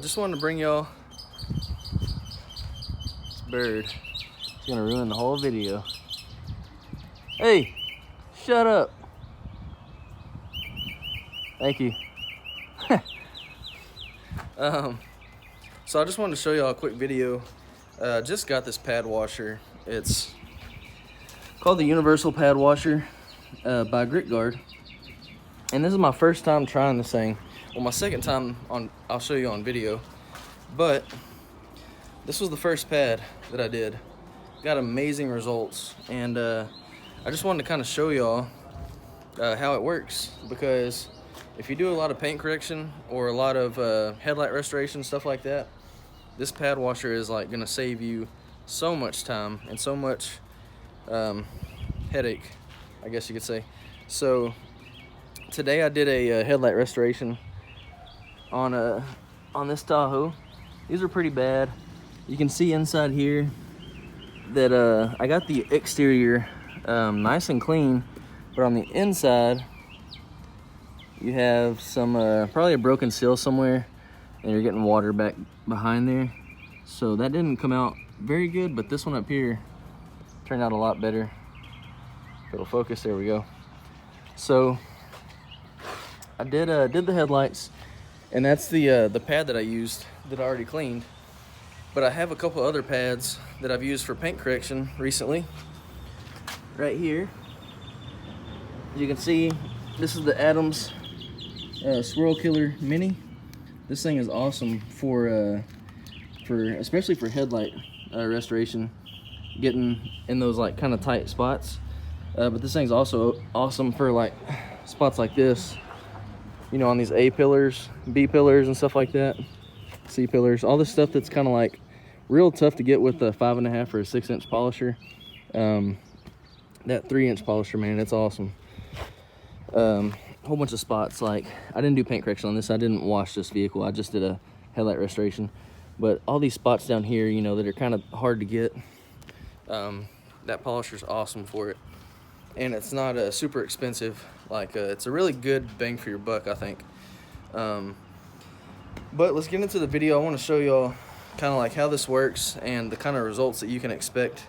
Just wanted to bring y'all this bird. It's gonna ruin the whole video. Hey, shut up. Thank you. So I just wanted to show y'all a quick video. Just got this pad washer. It's called the Universal Pad Washer by Grit Guard. And this is my first time trying this thing. Well, my second time I'll show you on video, but this was the first pad that I did. Got amazing results, and I just wanted to kind of show y'all how it works, because if you do a lot of paint correction or a lot of headlight restoration, stuff like that, this pad washer is like gonna save you so much time and so much headache, I guess you could say. So today I did a headlight restoration on this Tahoe. These are pretty bad. You can see inside here that I got the exterior nice and clean, but on the inside you have some probably a broken seal somewhere, and you're getting water back behind there. So that didn't come out very good, but this one up here turned out a lot better. If it'll focus, there we go. So I did the headlights, and that's the pad that I used that I already cleaned. But I have a couple other pads that I've used for paint correction recently. Right here, as you can see, this is the Adams Swirl Killer Mini. This thing is awesome for especially for headlight restoration, getting in those like kind of tight spots. But this thing's also awesome for like spots like this, you know, on these A pillars, B pillars, and stuff like that, C pillars, all this stuff that's kind of like real tough to get with a 5.5 or a 6-inch polisher. That 3-inch polisher, man, it's awesome. Whole bunch of spots. Like, I didn't do paint correction on this. I didn't wash this vehicle. I just did a headlight restoration. But all these spots down here, you know, that are kind of hard to get, that polisher's awesome for it. And it's not super expensive. Like, it's a really good bang for your buck, I think. But let's get into the video. I want to show y'all kind of like how this works and the kind of results that you can expect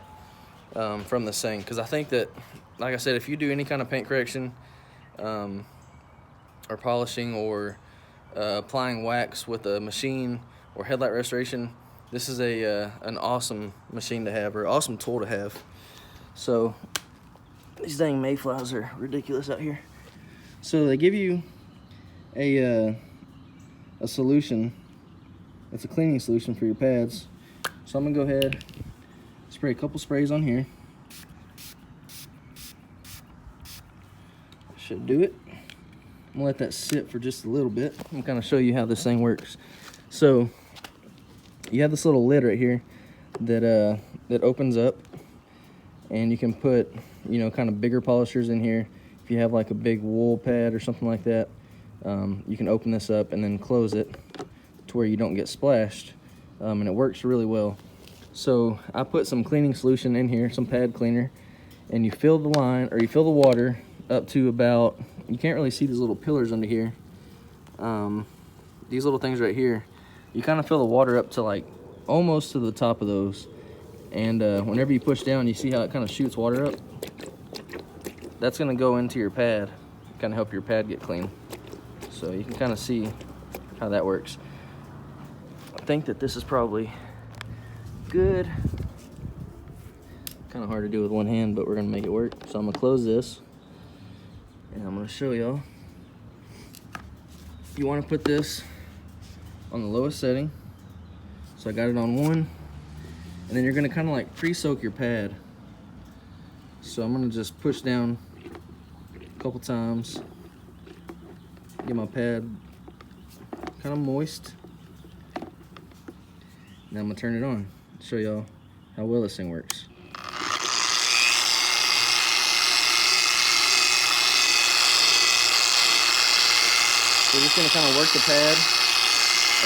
from this thing. Because I think that, like I said, if you do any kind of paint correction or polishing or applying wax with a machine or headlight restoration, this is an awesome machine to have, or awesome tool to have. So these dang mayflies are ridiculous out here. So they give you a solution. It's a cleaning solution for your pads. So I'm gonna go ahead, spray a couple sprays on here. Should do it. I'm gonna let that sit for just a little bit. I'm gonna kind of show you how this thing works. So you have this little lid right here that that opens up, and you can put, you know, kind of bigger polishers in here. If you have like a big wool pad or something like that, you can open this up and then close it to where you don't get splashed, and it works really well. So I put some cleaning solution in here, some pad cleaner, and you fill the line, or you fill the water up to about, you can't really see these little pillars under here, these little things right here. You kind of fill the water up to like almost to the top of those, and whenever you push down, you see how it kind of shoots water up. That's gonna go into your pad, kind of help your pad get clean. So you can kind of see how that works. I think that this is probably good. Kind of hard to do with one hand, but we're gonna make it work. So I'm gonna close this, and I'm gonna show y'all. You want to put this on the lowest setting. So I got it on 1, and then you're gonna kind of like pre-soak your pad. So I'm gonna just push down couple times. Get my pad kind of moist. Now I'm gonna turn it on, show y'all how well this thing works. So we're just gonna kind of work the pad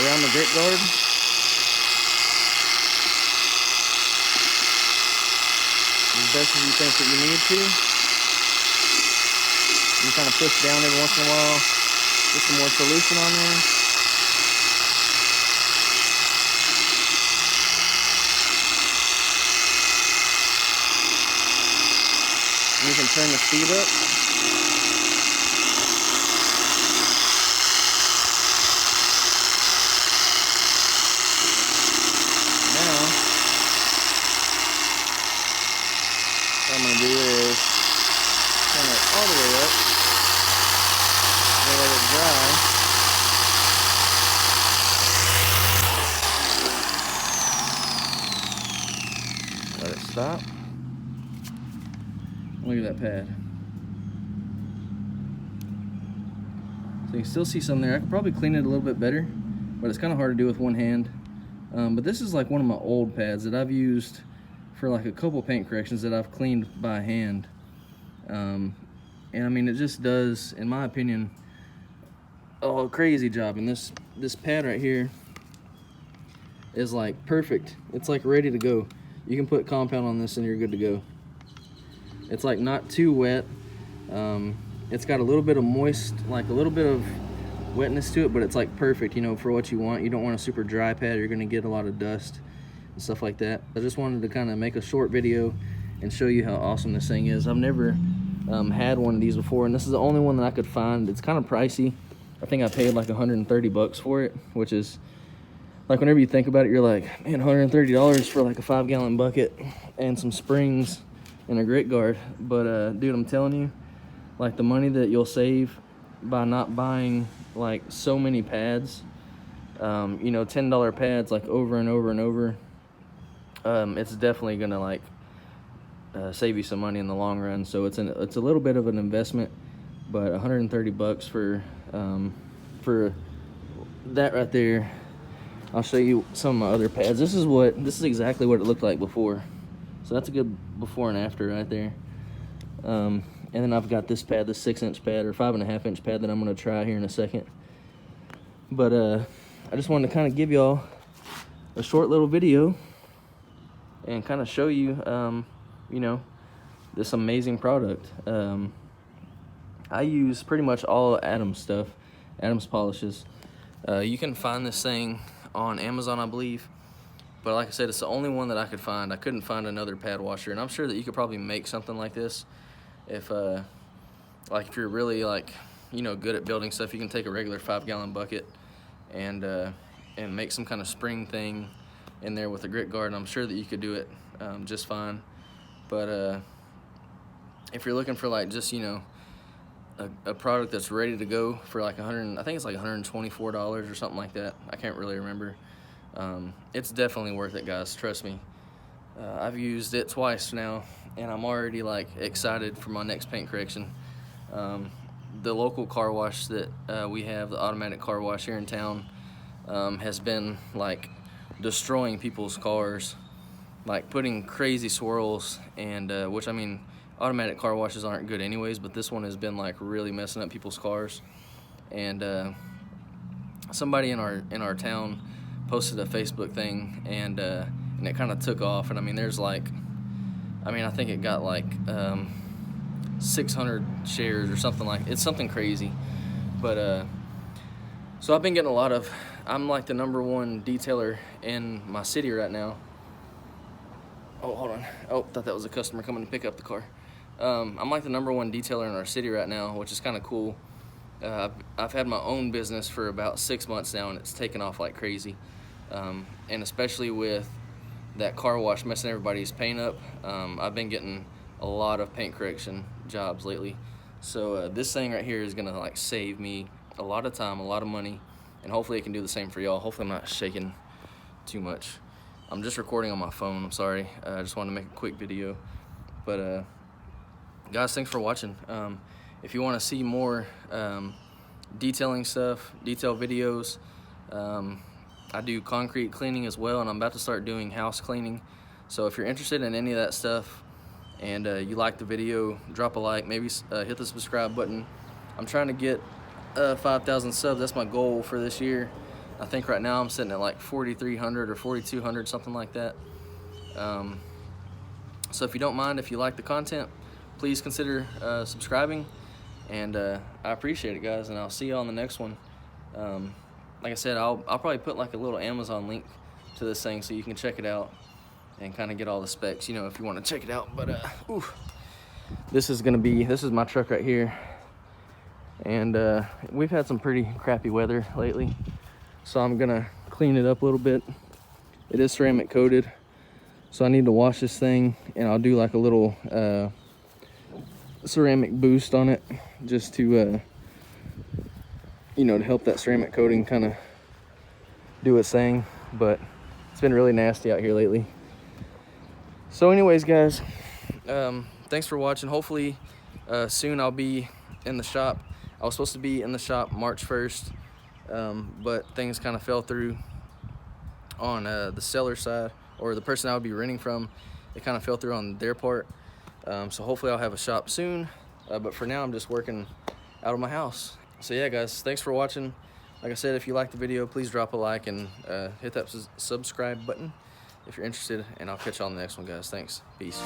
around the grit guard. As best as you think that you need to. You kind of push down every once in a while, get some more solution on there. And you can turn the speed up. What I'm going to do is turn it all the way up and let it dry. Let it stop. Look at that pad. So you can still see some there. I could probably clean it a little bit better, but it's kind of hard to do with one hand. But this is like one of my old pads that I've used for like a couple paint corrections that I've cleaned by hand. And I mean, it just does, in my opinion, a crazy job. And this pad right here is like perfect. It's like ready to go. You can put compound on this and you're good to go. It's like not too wet. It's got a little bit of moist, like a little bit of wetness to it, but it's like perfect, you know, for what you want. You don't want a super dry pad. You're gonna get a lot of dust and stuff like that. I just wanted to kind of make a short video and show you how awesome this thing is. I've never had one of these before, and this is the only one that I could find. It's kind of pricey. I think I paid like 130 bucks for it, which is like, whenever you think about it, you're like, man, $130 for like a 5-gallon bucket and some springs and a grit guard. But dude, I'm telling you, like, the money that you'll save by not buying like so many pads, you know, $10 pads like over and over and over, it's definitely gonna like save you some money in the long run. So it's a little bit of an investment, but 130 bucks for that right there. I'll show you some of my other pads. This is exactly what it looked like before. So that's a good before and after right there. And then I've got this pad, this 6-inch pad or 5.5-inch pad that I'm gonna try here in a second. But I just wanted to kind of give y'all a short little video and kind of show you, you know, this amazing product. I use pretty much all Adams stuff, Adams polishes. You can find this thing on Amazon, I believe. But like I said, it's the only one that I could find. I couldn't find another pad washer, and I'm sure that you could probably make something like this. If like, if you're really, like, you know, good at building stuff, you can take a regular 5-gallon bucket and make some kind of spring thing in there with a grit guard, and I'm sure that you could do it just fine. But if you're looking for like just, you know, a product that's ready to go for like I think it's like $124 or something like that. I can't really remember. It's definitely worth it, guys, trust me. I've used it twice now, and I'm already like excited for my next paint correction. The local car wash that we have, the automatic car wash here in town, has been like destroying people's cars, like putting crazy swirls, and which, I mean, automatic car washes aren't good anyways, but this one has been like really messing up people's cars. And somebody in our town posted a Facebook thing, and it kind of took off. And I mean, there's like, I mean, I think it got like 600 shares or something, like, it's something crazy. But so I've been getting a lot of, I'm like the #1 detailer in my city right now. Oh, hold on. Oh, thought that was a customer coming to pick up the car. I'm like the #1 detailer in our city right now, which is kind of cool. I've had my own business for about 6 months now, and it's taken off like crazy. And especially with that car wash messing everybody's paint up, I've been getting a lot of paint correction jobs lately. So this thing right here is gonna like save me a lot of time, a lot of money, and hopefully it can do the same for y'all. Hopefully I'm not shaking too much. I'm just recording on my phone, I'm sorry. I just wanted to make a quick video. But guys, thanks for watching. if you want to see more detailing stuff, detail videos, I do concrete cleaning as well, and I'm about to start doing house cleaning. So if you're interested in any of that stuff and you like the video, drop a like, maybe hit the subscribe button. I'm trying to get 5,000 subs. That's my goal for this year. I think right now I'm sitting at like 4,300 or 4,200, something like that. So if you don't mind, if you like the content, please consider subscribing, and I appreciate it, guys, and I'll see you on the next one. Like I said, I'll probably put like a little Amazon link to this thing so you can check it out and kind of get all the specs, you know, if you want to check it out. But this is my truck right here, and we've had some pretty crappy weather lately, so I'm gonna clean it up a little bit. It is ceramic coated, so I need to wash this thing, and I'll do like a little ceramic boost on it, just to you know, to help that ceramic coating kind of do its thing. But it's been really nasty out here lately. So anyways, guys, thanks for watching. Hopefully soon I'll be in the shop. I was supposed to be in the shop March 1st, but things kind of fell through on the seller side, or the person I would be renting from. It kind of fell through on their part. So hopefully I'll have a shop soon, but for now I'm just working out of my house. So yeah, guys, thanks for watching. Like I said, if you liked the video, please drop a like and hit that subscribe button if you're interested, and I'll catch you on the next one, guys. Thanks. Peace.